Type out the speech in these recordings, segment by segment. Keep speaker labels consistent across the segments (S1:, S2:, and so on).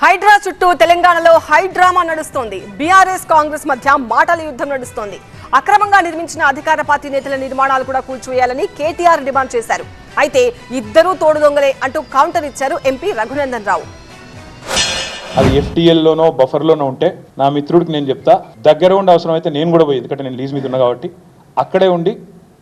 S1: హైడ్రా చుట్టూ తెలంగాణలో హైడ్రామా నడుస్తోంది. బీఆర్ఎస్ కాంగ్రెస్ మధ్య మాటల యుద్ధం నడుస్తోంది. అక్రమంగా నిర్మించిన అధికార పార్టీ నేతల నిర్మాణాలు కూడా కూల్చివేయాలని కేటీఆర్ డిమాండ్ చేశారు. అయితే ఇద్దరూ తోడు దొంగలే అంటూ కౌంటర్ ఇచ్చారు ఎంపీ రఘునందన్ రావు.
S2: అది ఎఫ్టీఎల్లోనో బఫర్లోనో ఉంటే నా మిత్రుడికి నేను చెప్తా, దగ్గర ఉండి అవసరం అయితే నేను కూడా పోయి, ఎందుకంటే నేను లీజ్ మీద ఉన్నా కాబట్టి అక్కడే ఉండి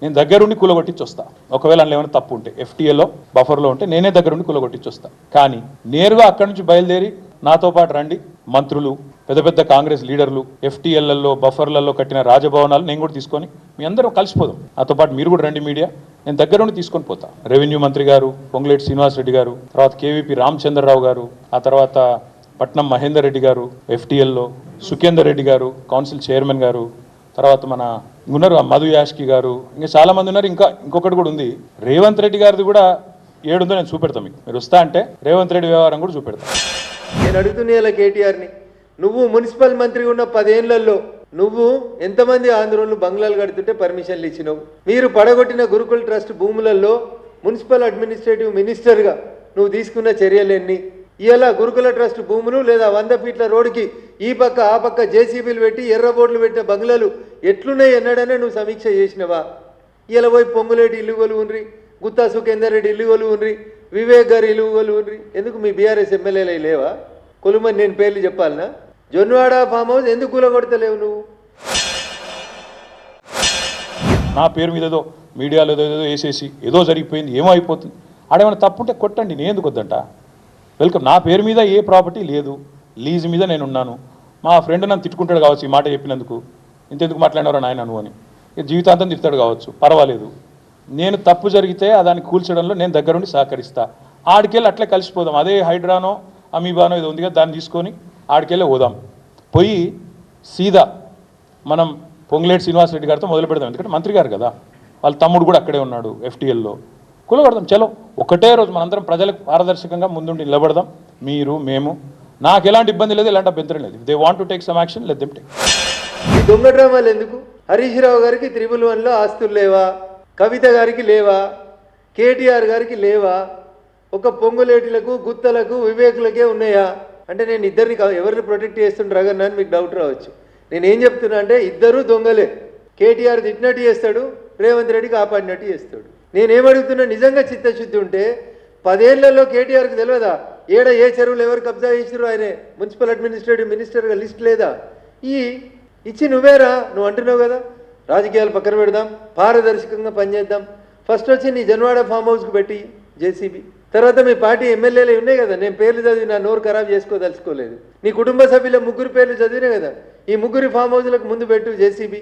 S2: నేను దగ్గరుండి కూలగొట్టించి వస్తా. ఒకవేళ అందులో ఏమైనా తప్పు ఉంటే ఎఫ్టీఏలో బఫర్లో ఉంటే నేనే దగ్గరుండి కూలగొట్టించి వస్తా. కానీ నేరుగా అక్కడి నుంచి బయలుదేరి నాతో పాటు రండి మంత్రులు, పెద్ద పెద్ద కాంగ్రెస్ లీడర్లు, ఎఫ్టీఎల్లలో బఫర్లలో కట్టిన రాజభవనాలు నేను కూడా తీసుకొని మీ అందరం కలిసిపోదాం. నాతో పాటు మీరు కూడా రండి మీడియా, నేను దగ్గరుండి తీసుకొని పోతా. రెవెన్యూ మంత్రి గారు పొంగులేటి శ్రీనివాసరెడ్డి గారు, తర్వాత కేవీపీ రామచంద్రరావు గారు, ఆ తర్వాత పట్నం మహేందర్ రెడ్డి గారు ఎఫ్టీఎల్లో, సుఖేందర్ రెడ్డి గారు కౌన్సిల్ చైర్మన్ గారు, తర్వాత మన ఉన్నారు మధు యాష్కి గారు, ఇంకా చాలా మంది ఉన్నారు. ఇంకొకటి కూడా ఉంది, రేవంత్ రెడ్డి గారిది కూడా ఏడుందో నేను చూపెడతాను మీకు. మీరు వస్తా అంటే రేవంత్ రెడ్డి వ్యవహారం కూడా చూపెడతాను.
S3: నేను అడుగుతున్నా కేటీఆర్ని, నువ్వు మున్సిపల్ మంత్రి ఉన్న 10 ఏళ్లలో నువ్వు ఎంతమంది ఆంధ్రోళ్ళు బంగ్లాలు కడుతుంటే పర్మిషన్లు ఇచ్చినావు? మీరు పడగొట్టిన గురుకుల్ ట్రస్ట్ భూములలో మున్సిపల్ అడ్మినిస్ట్రేటివ్ మినిస్టర్గా నువ్వు తీసుకున్న చర్యలెన్ని? ఇలా గురుకుల ట్రస్ట్ భూములు లేదా 100 ఫీట్ల రోడ్డుకి ఈ పక్క ఆ పక్క జేసీబీలు పెట్టి ఎర్ర బోర్డులు పెట్టిన బంగ్లాలు ఎట్లున్నాయి ఎన్నడనే నువ్వు సమీక్ష చేసినవా? ఇలా పోయి పొంగులేటి ఇల్లు కొలు ఉండ్రి, గుత్తా సుఖేందర్ రెడ్డి ఇల్లు కొలు ఉండ్రి, వివేక్ గారి ఇల్లు కొలు ఉండ్రి. ఎందుకు మీ బీఆర్ఎస్ ఎమ్మెల్యేలు లేవా? కొలుమని నేను పేర్లు చెప్పాలనా? జొన్వాడ ఫామ్ హౌస్ ఎందుకు కూలగొడతలేవు నువ్వు?
S2: నా పేరు మీద ఏదో మీడియాలో ఏదో వేసేసి ఏదో జరిగిపోయింది, ఏమో అయిపోతుంది, ఆడేమైనా తప్పుంటే కొట్టండి, నేను ఎందుకు వద్దంట. వెల్కమ్. నా పేరు మీద ఏ ప్రాపర్టీ లేదు, లీజ్ మీద నేను ఉన్నాను. మా ఫ్రెండ్ నన్ను తిట్టుకుంటాడు కావచ్చు ఈ మాట చెప్పినందుకు, ఇంతెందుకు మాట్లాడినారో నాయన నువ్వు అని, జీవితాంతం తిడతాడు కావచ్చు, పర్వాలేదు. నేను తప్పు జరిగితే దాన్ని కూల్చడంలో నేను దగ్గరుండి సహకరిస్తా. ఆడికెళ్ళి అట్లే కలిసిపోదాం. అదే హైడ్రానో అమీబానో ఇది ఉంది కదా, దాన్ని తీసుకొని ఆడికెళ్ళి పోదాం. పోయి సీదా మనం పొంగులేటి శ్రీనివాసరెడ్డి గారితో మొదలు పెడదాం. ఎందుకంటే మంత్రి గారు కదా, వాళ్ళ తమ్ముడు కూడా అక్కడే ఉన్నాడు ఎఫ్టీఎల్లో. కూలగొడదాం. చలో ఒకటే రోజు మనందరం ప్రజలకు పారదర్శకంగా ముందుండి నిలబడదాం. మీరు మేము, నాకు ఎలాంటి ఇబ్బంది లేదు, ఎలాంటి అభ్యంతరం లేదు. They want to take some action, let them take.
S3: ఈ దొంగ డ్రామాలు ఎందుకు? హరీష్ రావు గారికి 111లో ఆస్తులు లేవా? కవిత గారికి లేవా? కేటీఆర్ గారికి లేవా? ఒక పొంగులేటిలకు, గుత్తలకు, వివేకులకే ఉన్నాయా? అంటే నేను ఇద్దరిని ఎవరిని ప్రొటెక్ట్ చేస్తుండ్రా అని మీకు డౌట్ రావచ్చు. నేనేం చెప్తున్నా అంటే ఇద్దరూ దొంగలే. కేటీఆర్ తిట్టినట్టు చేస్తాడు, రేవంత్ రెడ్డి కాపాడినట్టు చేస్తాడు. నేనేమడుగుతున్నా, నిజంగా చిత్తశుద్ధి ఉంటే 10 ఏళ్లలో కేటీఆర్కి తెలియదా ఏ చెరువులు ఎవరు కబ్జా చేసిరు? ఆయనే మున్సిపల్ అడ్మినిస్ట్రేటివ్ మినిస్టర్గా లిస్ట్ లేదా? ఇచ్చి నువ్వేరా, నువ్వు అంటున్నావు కదా రాజకీయాలు పక్కన పెడదాం, పారదర్శకంగా పనిచేద్దాం. ఫస్ట్ వచ్చి నీ జన్వాడ ఫామ్ హౌస్కి పెట్టి జేసీబీ, తర్వాత మీ పార్టీ ఎమ్మెల్యేలు ఉన్నాయి కదా, నేను పేర్లు చదివి నా నోరు ఖరాబ్ చేసుకోదలుచుకోలేదు. నీ కుటుంబ సభ్యుల 3 పేర్లు చదివినా కదా, ఈ 3 ఫామ్ హౌస్లకు ముందు పెట్టు జేసీబీ.